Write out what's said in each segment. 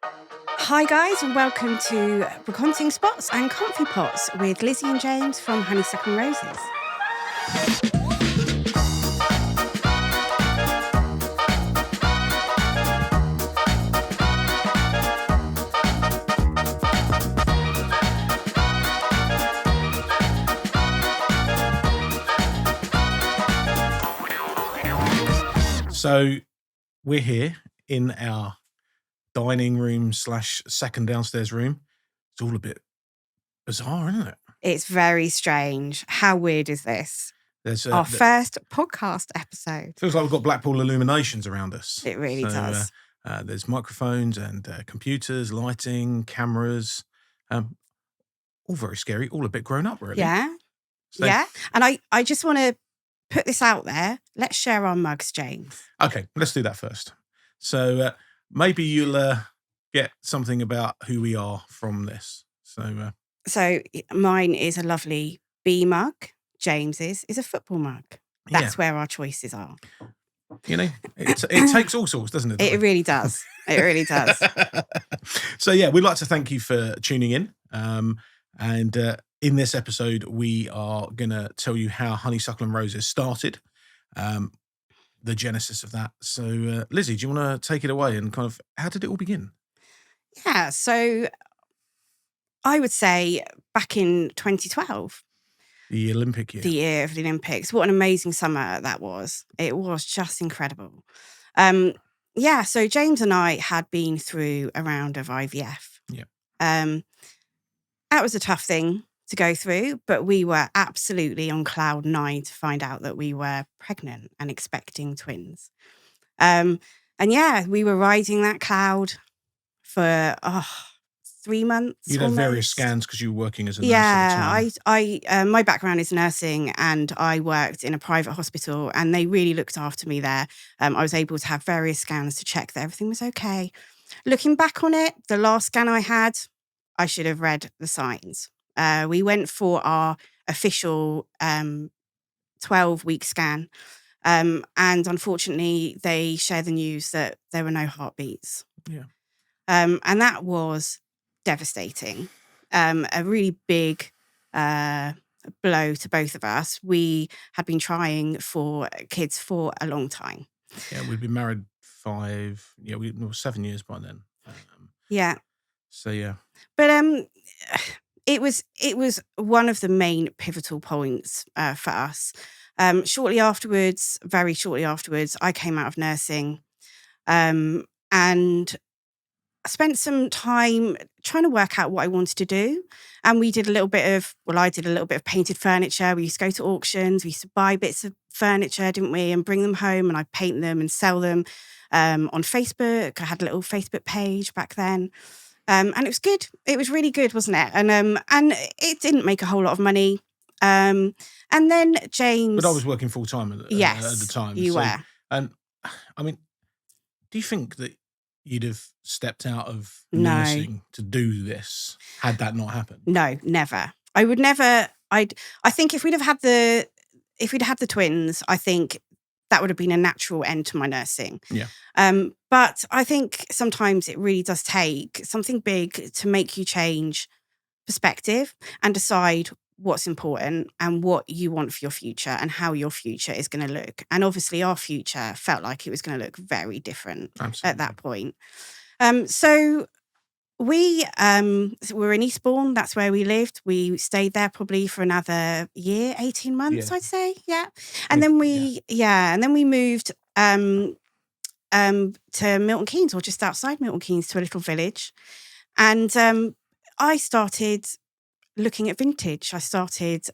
Hi guys, and welcome to Brocanting Spots and Confit Pots with Lizzie and James from Honeysuckle and Roses. So we're here in our dining room / second downstairs room. It's all a bit bizarre, isn't it? It's very strange. How weird is this? There's Our first podcast episode. feels like we've got Blackpool illuminations around us. It really does. There's microphones and computers, lighting, cameras, all very scary, all a bit grown up, really. Yeah. So, Yeah. And I just want to put this out there. Let's share our mugs, James. Okay, let's do that first. So maybe you'll get something about who we are from this. So mine is a lovely bee mug. James's is a football mug. That's where our choices are. You know, it takes all sorts, doesn't it? It really does. It really does. So, we'd like to thank you for tuning in. And in this episode, we are going to tell you how Honeysuckle and Roses started, the genesis of that. So, Lizzie, do you want to take it away and kind of how did it all begin? Yeah, so I would say back in 2012. The Olympic year. The year of the Olympics. What an amazing summer that was. It was just incredible. So James and I had been through a round of IVF. Yeah. That was a tough thing to go through, but we were absolutely on cloud 9 to find out that we were pregnant and expecting twins. We were riding that cloud for 3 months. You'd had various scans because you were working as a nurse at the time. I my background is nursing, and I worked in a private hospital, and they really looked after me there. I was able to have various scans to check that everything was okay. Looking back on it, the last scan I had, I should have read the signs. We went for our official 12-week scan, and unfortunately, they shared the news that there were no heartbeats. Yeah. And that was devastating. A really big blow to both of us. We had been trying for kids for a long time. Yeah, we'd been married 7 years by then. But it was one of the main pivotal points for us. Very shortly afterwards, I came out of nursing, and I spent some time trying to work out what I wanted to do. And I did a little bit of painted furniture. We used to go to auctions. We used to buy bits of furniture, didn't we? And bring them home, and I'd paint them and sell them on Facebook. I had a little Facebook page back then. And it was good. It was really good, wasn't it? And it didn't make a whole lot of money. And then James... But I was working full time at the time. You were. And I mean, do you think that you'd have stepped out of nursing to do this had that not happened? No, never. I would never. I think if we'd had the twins, I think that would have been a natural end to my nursing. Yeah. But I think sometimes it really does take something big to make you change perspective and decide what's important and what you want for your future and how your future is going to look. And obviously our future felt like it was going to look very different at that point. So we were in Eastbourne. That's where we lived. We stayed there probably for another year, 18 months, I'd say. Yeah. And then we moved to Milton Keynes, or just outside Milton Keynes, to a little village. And I started looking at vintage. I started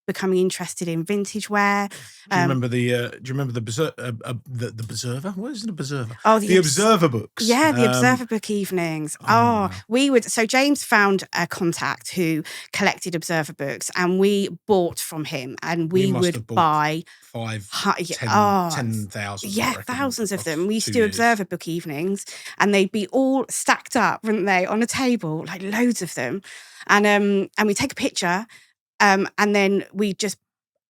becoming interested in vintage wear. Do you remember the Observer? What is an Observer? Oh, the Observer books. Yeah, the Observer book evenings. We would. So James found a contact who collected Observer books, and we bought from him, and we would buy 10,000. Yeah, thousands of them. We used to do Observer book evenings, and they'd be all stacked up, wouldn't they, on a table, like loads of them. And we take a picture, and then we just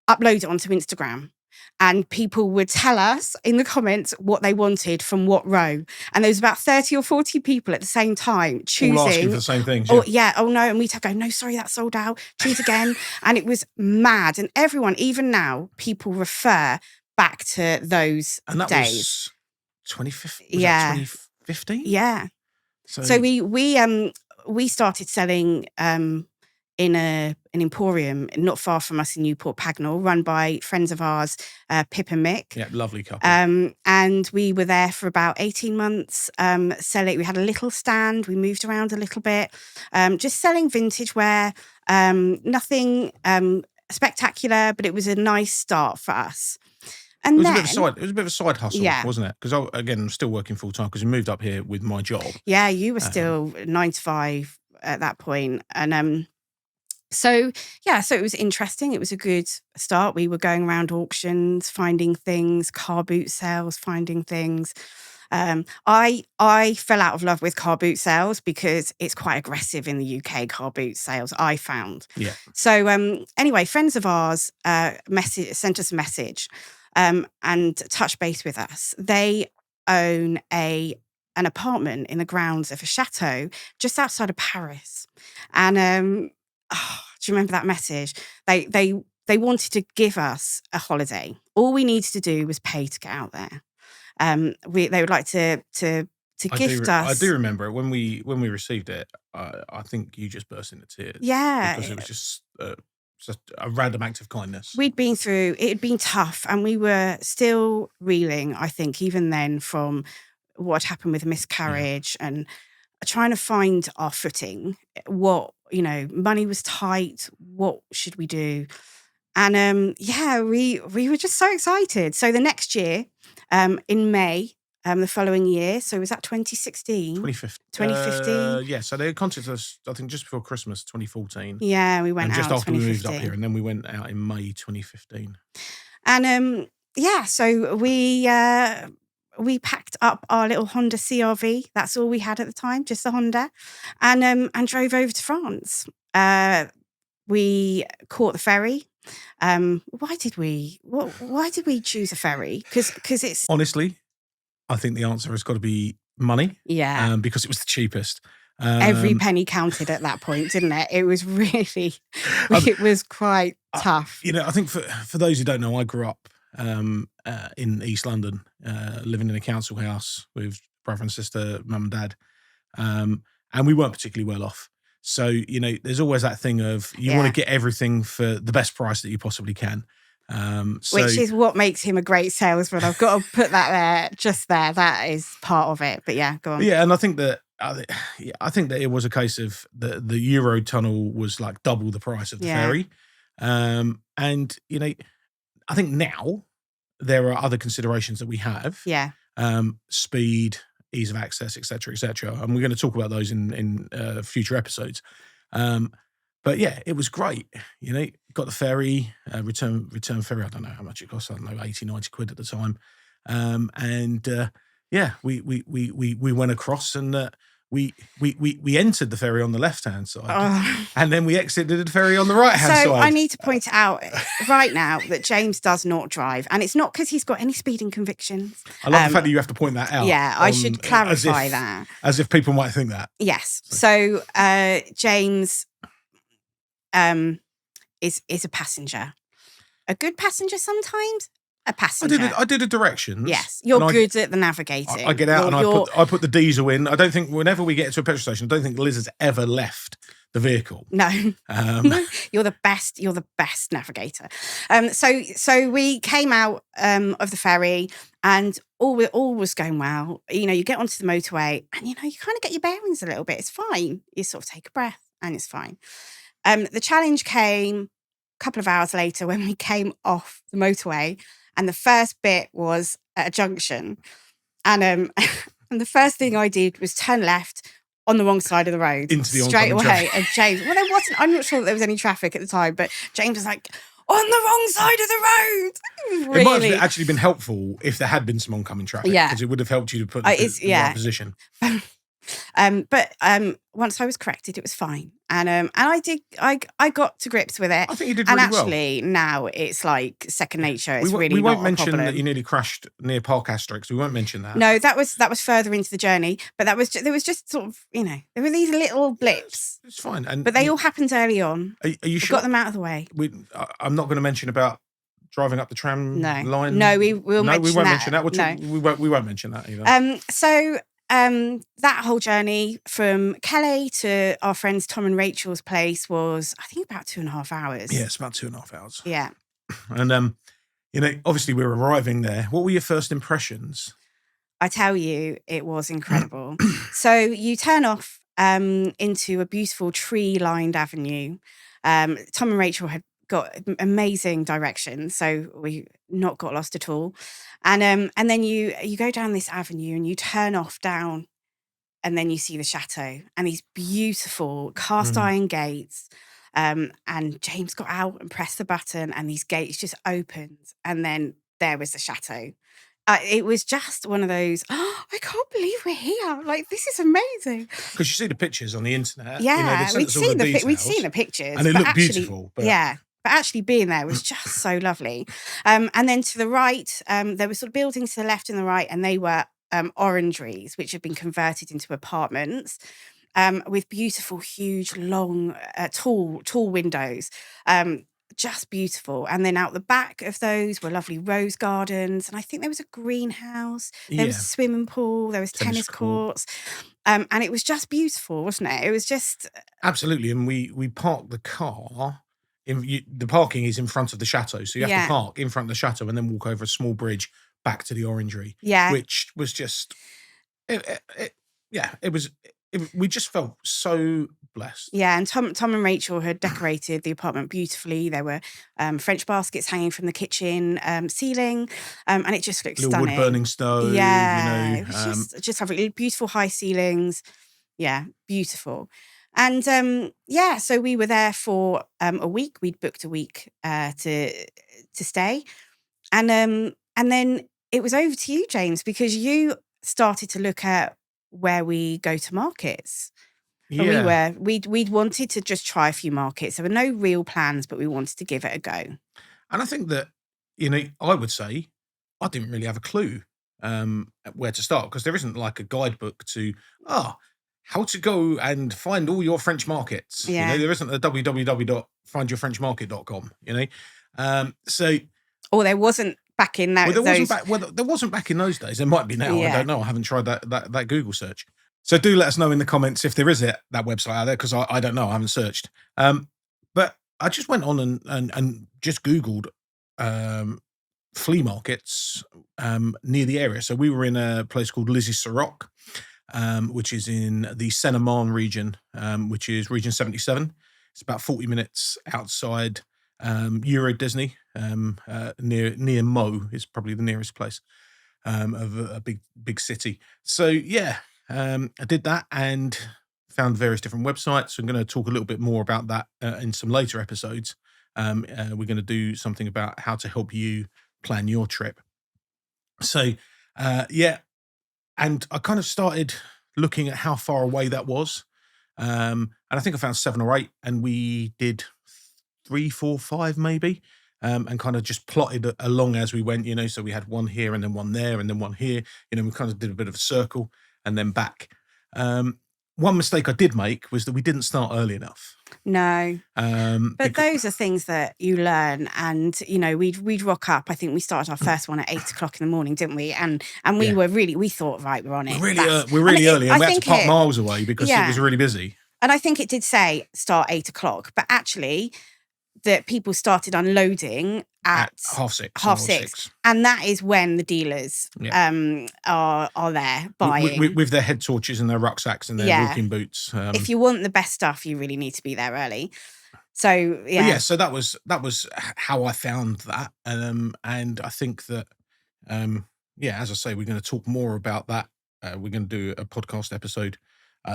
upload it onto Instagram. and people would tell us in the comments what they wanted from what row. And there was about 30 or 40 people at the same time choosing. All asking for the same things. Oh no. And we'd go, no, sorry, that's sold out. Choose again. And it was mad. And everyone, even now, people refer back to those and that days. Was 2015? Yeah. So we started selling in an emporium not far from us in Newport Pagnell, run by friends of ours, Pip and Mick. Yeah, lovely couple. And we were there for about 18 months selling. We had a little stand. We moved around a little bit, just selling vintage wear. Nothing spectacular, but it was a nice start for us. And it was a bit of a side hustle, wasn't it? Because I'm still working full time because we moved up here with my job. Yeah, you were still 9 to 5 at that point. And so it was interesting. It was a good start. We were going around auctions, finding things, car boot sales, finding things. I fell out of love with car boot sales because it's quite aggressive in the UK, car boot sales, I found. Yeah. So anyway, friends of ours sent us a message and touched base with us. They own an apartment in the grounds of a chateau just outside of Paris. And do you remember that message? They wanted to give us a holiday. All we needed to do was pay to get out there. They would like to gift us. I do remember it when we received it. I think you just burst into tears. Yeah, because it was just a random act of kindness. We'd been through. It had been tough, and we were still reeling. I think even then from what happened with miscarriage and trying to find our footing. What money was tight. What should we do? And we were just so excited. So the next year, in May, the following year, so was that 2016? 2015. Yeah, so they contacted us, I think, just before Christmas 2014. Yeah, we went and out just after we moved up 2015. here, and then we went out in May 2015. And so we packed up our little Honda CRV. That's all we had at the time, just the Honda, and drove over to France. We caught the ferry. Why did we choose a ferry? Because it's honestly, I think the answer has got to be money. Yeah. Because it was the cheapest. Every penny counted at that point, didn't it? It was really, it was quite tough. I think for those who don't know, I grew up in East London, living in a council house with brother and sister, mum and dad, and we weren't particularly well off. So, there's always that thing of you want to get everything for the best price that you possibly can. Which is what makes him a great salesman. I've got to put that there, just there. That is part of it. But yeah, go on. Yeah, and I think that it was a case of the Euro tunnel was like double the price of the ferry. And, I think now there are other considerations that we have. Yeah. Speed, ease of access, et cetera, and we're going to talk about those in future episodes. But yeah, it was great. Got the ferry, return ferry. I don't know how much it cost. I don't know, 80, 90 quid at the time. We went across and we entered the ferry on the left-hand side, and then we exited the ferry on the right-hand side. So I need to point out right now that James does not drive, and it's not because he's got any speeding convictions. I love the fact that you have to point that out. Yeah, I should clarify that. As if people might think that. Yes. So James is a passenger. A good passenger sometimes. A passenger. I did a directions. Yes, you're good at the navigating. I get out I put the diesel in. I don't think whenever we get to a petrol station, I don't think Liz has ever left the vehicle. No, you're the best. You're the best navigator. So we came out of the ferry, and all was going well. You get onto the motorway, and you kind of get your bearings a little bit. It's fine. You sort of take a breath, and it's fine. The challenge came a couple of hours later when we came off the motorway. And the first bit was at a junction. And and the first thing I did was turn left on the wrong side of the road. Into the straight away. traffic. And James, well, there wasn't, I'm not sure that there was any traffic at the time, but James was like, on the wrong side of the road. Really? It might have actually been helpful if there had been some oncoming traffic. Yeah. Because it would have helped you to put the right position. But once I was corrected, it was fine. And I got to grips with it. I think you did And really well. actually now it's like second nature. It's really we won't not a mention problem. that you nearly crashed near Park Asterix. We won't mention that. No, that was further into the journey, but there was just sort of, there were these little blips. It's fine. And but they all happened early on. Are you We sure? got them out of the way. I'm not going to mention about driving up the tram line. No, we won't mention that. We won't mention that either. So that whole journey from Calais to our friends Tom and Rachel's place was, I think, about 2.5 hours. Yeah, it's about 2.5 hours. Yeah. And obviously we were arriving there. What were your first impressions? I tell you, it was incredible. So you turn off into a beautiful tree-lined avenue. Tom and Rachel had got amazing directions, so we not got lost at all. And then you go down this avenue and you turn off down, and then you see the chateau and these beautiful cast iron gates. And James got out and pressed the button, and these gates just opened, and then there was the chateau. It was just one of those, I can't believe we're here. Like, this is amazing. Because you see the pictures on the internet. Yeah, we'd seen the pictures. And it looked beautiful. But... Yeah, but actually being there was just so lovely. And then to the right, there were sort of buildings to the left and the right, and they were orangeries, which had been converted into apartments. With beautiful, huge, long, tall windows. Just beautiful. And then out the back of those were lovely rose gardens. And I think there was a greenhouse. There was a swimming pool. There was tennis courts. And it was just beautiful, wasn't it? It was just... Absolutely. And we parked the car. The parking is in front of the chateau. So you have to park in front of the chateau and then walk over a small bridge back to the orangery. Yeah. Which was just... we just felt so blessed. Yeah, and Tom and Rachel had decorated the apartment beautifully. There were French baskets hanging from the kitchen ceiling, and it just looked stunning. Wood burning stove. Yeah, it was just having beautiful high ceilings. Yeah, beautiful. And so we were there for a week. We'd booked a week to stay, and then it was over to you, James, because you started to look at where we go to markets. Yeah. We'd wanted to just try a few markets. There were no real plans, but we wanted to give it a go. And I think that, I would say I didn't really have a clue where to start, because there isn't like a guidebook to, how to go and find all your French markets. Yeah. There isn't a www.findyourfrenchmarket.com, Or there wasn't back in that. There wasn't back in those days. There might be now. Yeah. I don't know. I haven't tried that Google search. So do let us know in the comments if there is that website out there, because I don't know. I haven't searched. But I just went on and just Googled flea markets near the area. So we were in a place called Lizzie which is in the Seine-et-Marne region, which is region 77. It's about 40 minutes outside Euro Disney, near Meaux is probably the nearest place of a big city. So yeah, I did that and found various different websites. I'm going to talk a little bit more about that in some later episodes. We're going to do something about how to help you plan your trip. So and I kind of started looking at how far away that was. And I think I found 7 or 8, and we did 3, 4, 5 maybe, and kind of just plotted along as we went, so we had one here and then one there and then one here, we kind of did a bit of a circle and then back. One mistake I did make was that we didn't start early enough. No. But those are things that you learn, and we'd rock up. I think we started our first one at 8 o'clock in the morning, didn't we? And we thought, right, we're on it. We're really early, and we had to park miles away because it was really busy. And I think it did say start 8 o'clock, but actually that people started unloading at half six. And that is when the dealers are there buying. With their head torches and their rucksacks and their walking boots. If you want the best stuff, you really need to be there early. So, yeah. So that was how I found that. And I think that, as I say, we're going to talk more about that. We're going to do a podcast episode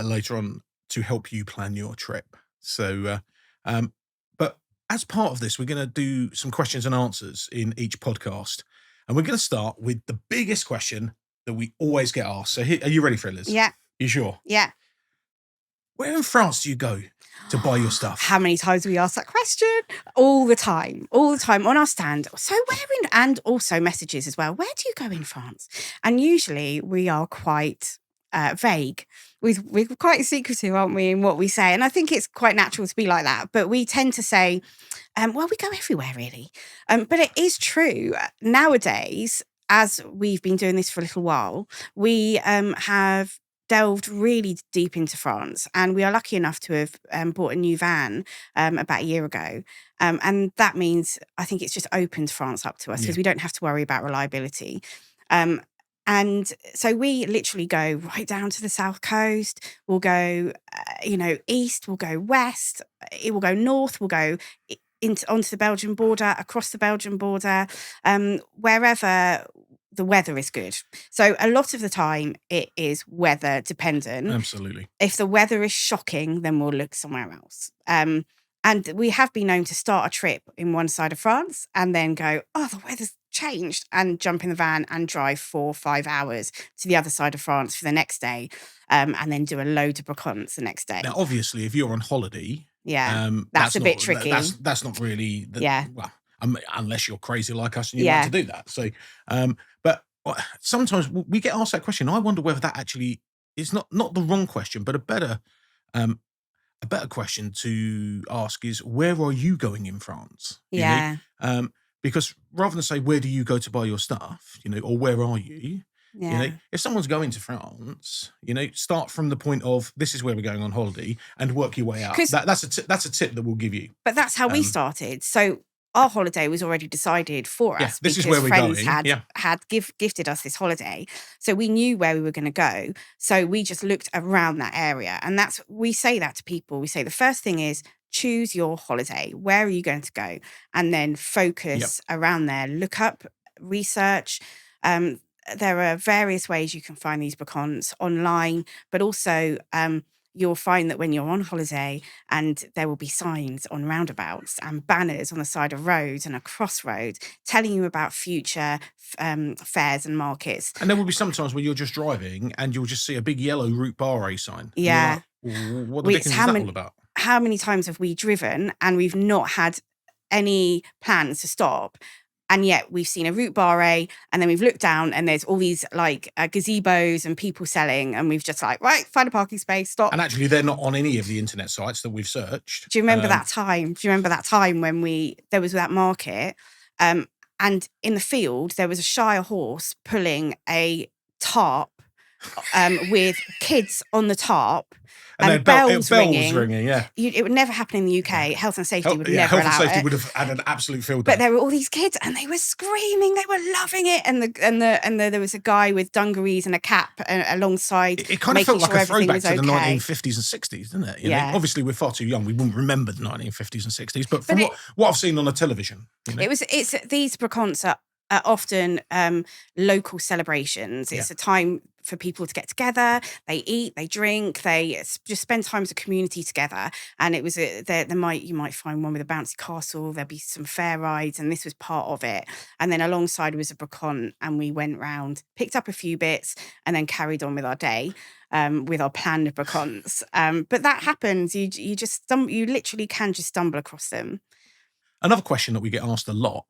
later on to help you plan your trip. So, but as part of this, we're going to do some questions and answers in each podcast. And we're going to start with the biggest question that we always get asked. So are you ready for it, Liz? Yeah. You sure? Yeah. Where in France do you go to buy your stuff? How many times do we ask that question? All the time on our stand. So and also messages as well. Where do you go in France? And usually we are quite vague. We're quite secretive, aren't we, in what we say? And I think it's quite natural to be like that. But we tend to say, well, we go everywhere, really. But it is true. Nowadays, as we've been doing this for a little while, we have delved really deep into France, and we are lucky enough to have bought a new van about a year ago. And that means I think it's just opened France up to us because we don't have to worry about reliability. And so we literally go right down to the south coast. We'll go, east. We'll go west. It will go north. We'll go onto the Belgian border, across the Belgian border, wherever the weather is good. So a lot of the time it is weather dependent. Absolutely. If the weather is shocking, then we'll look somewhere else. And we have been known to start a trip in one side of France and then go, oh, the weather's changed, and jump in the van and drive 4 or 5 hours to the other side of France for the next day, and then do a load of Brocantes the next day. Now, obviously, if you're on holiday, that's a bit tricky. That's not really, well, unless you're crazy like us and you like to do that. So, but sometimes we get asked that question. I wonder whether that actually is not the wrong question, but a better question to ask is, where are you going in France? You know? Because rather than say, where do you go to buy your stuff, or where are you? If someone's going to France, start from the point of, this is where we're going on holiday, and work your way up. That's a tip that we'll give you. But that's how we started. So our holiday was already decided for us. This is where we're friends going. had gifted us this holiday. So we knew where we were going to go. So we just looked around that area. And we say that to people. We say the first thing is, choose your holiday. Where are you going to go? And then focus around there. Look up, research. There are various ways you can find these Brocantes online, but also you'll find that when you're on holiday, and there will be signs on roundabouts and banners on the side of roads and across roads telling you about future fairs and markets. And there will be sometimes where you're just driving and you'll just see a big yellow route barre sign. Yeah. Like, what the dickens is that all about? How many times have we driven and we've not had any plans to stop? And yet we've seen a route barre, and then we've looked down and there's all these gazebos and people selling, and we've just right, find a parking space, stop. And actually they're not on any of the internet sites that we've searched. Do you remember that time? Do you remember that time when there was that market, and in the field there was a Shire horse pulling a tarp with kids on the tarp. And bells ringing. It would never happen in the UK. Health and safety would never allow it. Health and safety would have had an absolute field day. But there were all these kids, and they were screaming. They were loving it. And there was a guy with dungarees and a cap alongside. It kind of felt like a throwback to the 1950s and 60s, didn't it? Obviously, we're far too young. We wouldn't remember the 1950s and 60s. But from what I've seen on the television, it's these Brocantes are often local celebrations. It's a time for people to get together. They eat, they drink, they just spend time as a community together. And it was you might find one with a bouncy castle. There'll be some fair rides, and this was part of it. And then alongside was a Brocante, and we went round, picked up a few bits, and then carried on with our day. With our planned Brocantes. But that happens. You literally can just stumble across them. Another question that we get asked a lot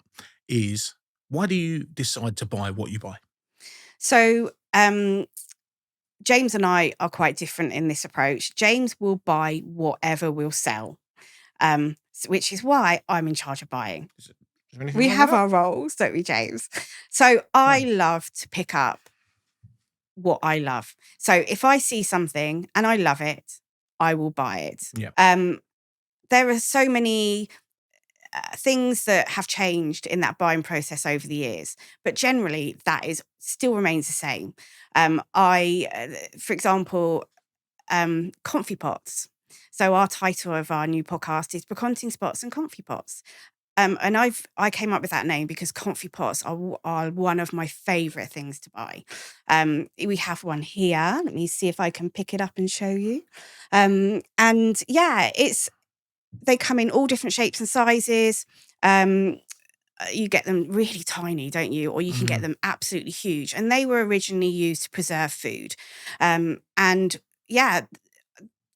is, why do you decide to buy what you buy? So James and I are quite different in this approach. James will buy whatever will sell, which is why I'm in charge of buying. We have our roles, don't we, James? So I love to pick up what I love. So if I see something and I love it, I will buy it. There are so many things that have changed in that buying process over the years, but generally that still remains the same. For example, Confit pots. So our title of our new podcast is Brocanting Spots and Confit pots. And I came up with that name because Confit pots are one of my favourite things to buy. We have one here. Let me see if I can pick it up and show you. They come in all different shapes and sizes. You get them really tiny, don't you? Or you can get them absolutely huge. And they were originally used to preserve food.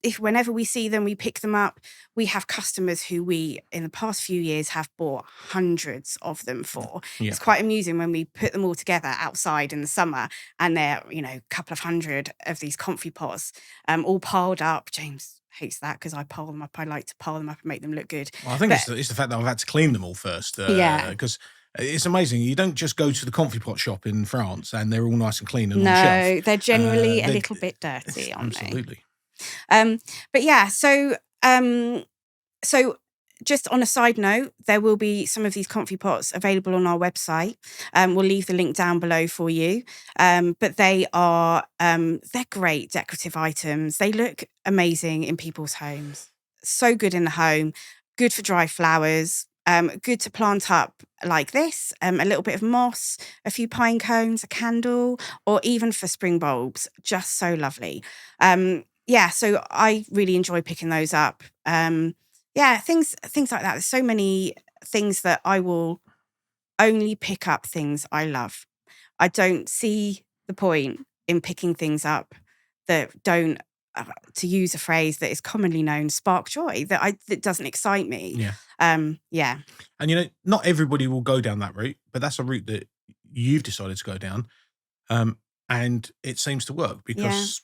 if whenever we see them, we pick them up. We have customers who we, in the past few years, have bought hundreds of them for. Yeah. It's quite amusing when we put them all together outside in the summer, and they're, a couple of hundred of these Confit pots, all piled up. James hates that because I pile them up. I like to pile them up and make them look good. Well, I think it's the fact that I've had to clean them all first. Yeah. Because it's amazing. You don't just go to the Confit pot shop in France and they're all nice and clean and on the shelf. No, they're generally a little bit dirty, aren't they? Absolutely. But yeah, so just on a side note, there will be some of these Confit pots available on our website. We'll leave the link down below for you. But they're great decorative items. They look amazing in people's homes. So good in the home, good for dry flowers, good to plant up like this, a little bit of moss, a few pine cones, a candle, or even for spring bulbs. Just so lovely. So I really enjoy picking those up. Things like that. There's so many things that I will only pick up things I love. I don't see the point in picking things up that don't, to use a phrase that is commonly known, spark joy, that doesn't excite me. Yeah. Yeah. And not everybody will go down that route, but that's a route that you've decided to go down. And it seems to work because,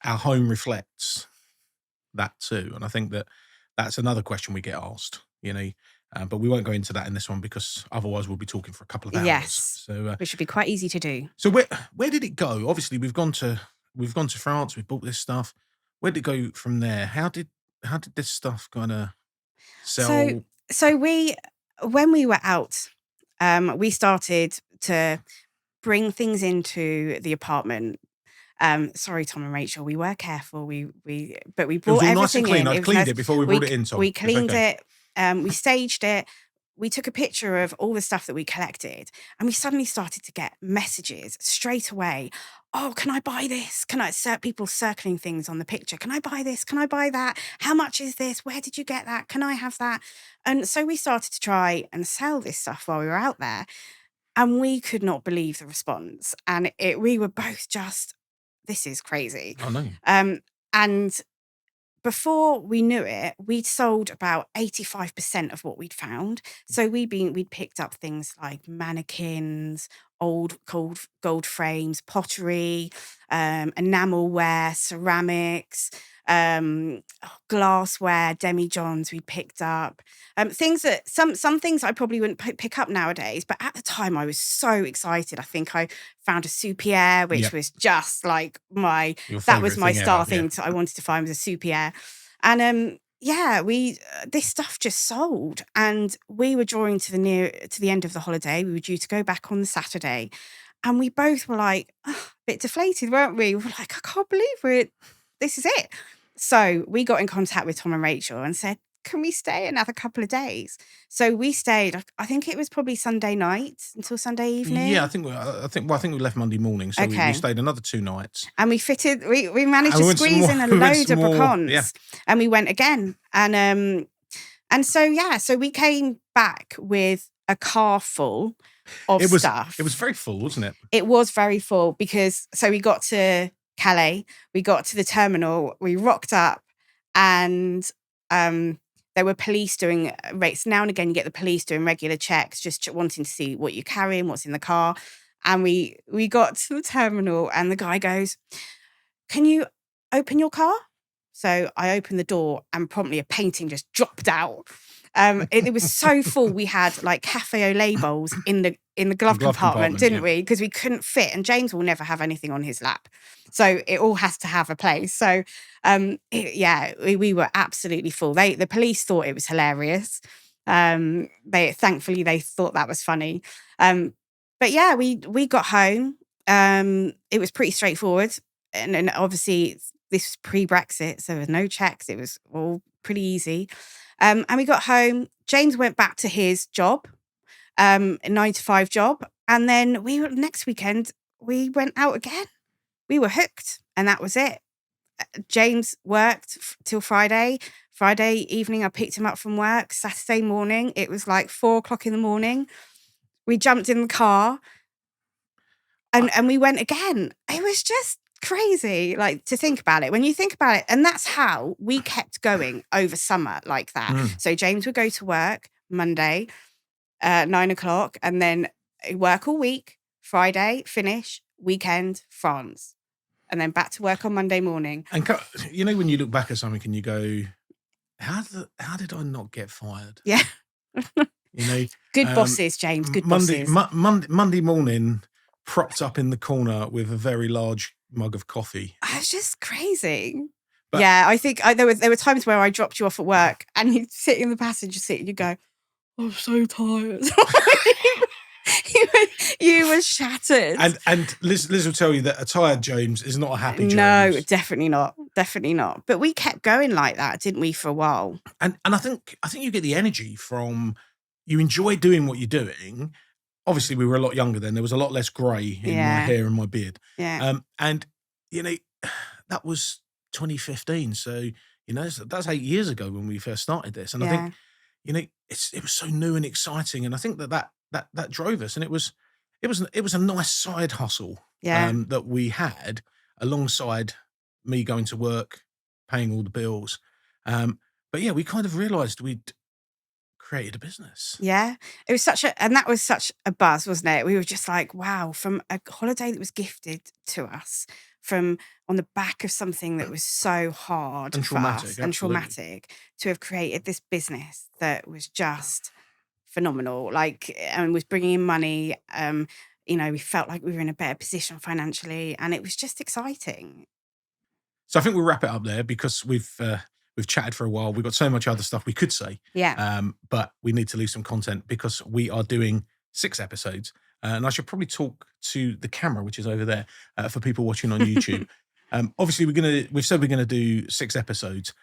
our home reflects that too. And I think that's another question we get asked, but we won't go into that in this one because otherwise we'll be talking for a couple of hours. Yes. So which should be quite easy to do. So where did it go? Obviously we've gone to France, we've bought this stuff. Where did it go from there? How did this stuff kind of sell? So when we were out, we started to bring things into the apartment. Sorry, Tom and Rachel, we were careful. We brought it was all everything nice and clean. in. I cleaned it before we brought it in, Tom. We cleaned it. We staged it. We took a picture of all the stuff that we collected, and we suddenly started to get messages straight away. Oh, can I buy this? People circling things on the picture. Can I buy this? Can I buy that? How much is this? Where did you get that? Can I have that? And so we started to try and sell this stuff while we were out there, and we could not believe the response. And we were both just, this is crazy. Oh no. And before we knew it, we'd sold about 85% of what we'd found. So we'd picked up things like mannequins, old gold frames, pottery, enamelware, ceramics, glassware, demijohns we'd picked up. Things that some things I probably wouldn't pick up nowadays, but at the time I was so excited. I think I found a soupière, which was just like that was my star thing. I wanted to find was a soupière. And this stuff just sold, and we were drawing to the end of the holiday. We were due to go back on the Saturday, and we both were like, a bit deflated, weren't we? We were like, I can't believe this is it. So we got in contact with Tom and Rachel and said, can we stay another couple of days? So we stayed, I think it was probably Sunday night until Sunday evening. Yeah, I think we left Monday morning. So we stayed another 2 nights. And we managed to squeeze in a load of Brocantes. Yeah. And we went again. And so we came back with a car full of stuff. It was very full, wasn't it? It was very full because, so we got to Calais, we got to the terminal, we rocked up, and there were police doing rates. Now and again, you get the police doing regular checks, just wanting to see what you're carrying, what's in the car. And we got to the terminal, and the guy goes, can you open your car? So I opened the door, and promptly a painting just dropped out. It was so full. We had like cafe au lait bowls in the glove compartment, didn't we? Because we couldn't fit, and James will never have anything on his lap, so it all has to have a place. So we were absolutely full. The police thought it was hilarious. Thankfully they thought that was funny. But yeah, we got home. It was pretty straightforward, and obviously this was pre-Brexit, so there was no checks. It was all pretty easy. And we got home. James went back to his job, a 9-to-5 job. And then next weekend, we went out again. We were hooked, and that was it. James worked till Friday. Friday evening, I picked him up from work. Saturday morning, it was like 4:00 in the morning. We jumped in the car and we went again. It was just crazy, like, to think about it. When you think about it, and that's how we kept going over summer like that. So James would go to work Monday, 9 o'clock, and then work all week, Friday, finish, weekend, France. And then back to work on Monday morning. And when you look back at something and you go, how did I not get fired? Yeah. Good bosses, James. Good bosses. Monday morning, propped up in the corner with a very large mug of coffee. It's just crazy. But, yeah, I think there were times where I dropped you off at work and you'd sit in the passenger seat and you go, I'm so tired. you were shattered. And Liz will tell you that a tired James is not a happy James. No, definitely not. Definitely not. But we kept going like that, didn't we, for a while? And I think you get the energy from, you enjoy doing what you're doing. Obviously, we were a lot younger then. There was a lot less grey in my hair and my beard. Yeah. And, that was 2015. So, that's 8 years ago when we first started this. And I think, it was so new and exciting. And I think that drove us. And it was a nice side hustle that we had alongside me going to work, paying all the bills. But yeah, we kind of realised we'd created a business. Yeah. It was that was such a buzz, wasn't it? We were just like, wow, from a holiday that was gifted to us, from on the back of something that was so hard and traumatic, and traumatic, to have created this business that was just phenomenal, and was bringing in money. We felt like we were in a better position financially, and it was just exciting. So I think we'll wrap it up there, because we've chatted for a while. We've got so much other stuff we could say. Yeah. But we need to leave some content because we are doing 6 episodes. And I should probably talk to the camera, which is over there, for people watching on YouTube. Obviously, we've said we're gonna do 6 episodes.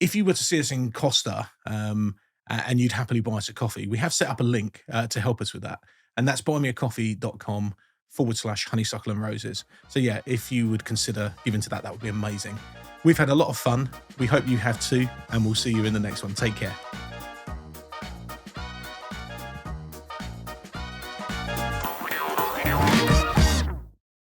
If you were to see us in Costa, and you'd happily buy us a coffee, we have set up a link to help us with that. And that's buymeacoffee.com/honeysuckle and roses. So yeah, if you would consider giving to that would be amazing. We've had a lot of fun. We hope you have too. And we'll see you in the next one. Take care.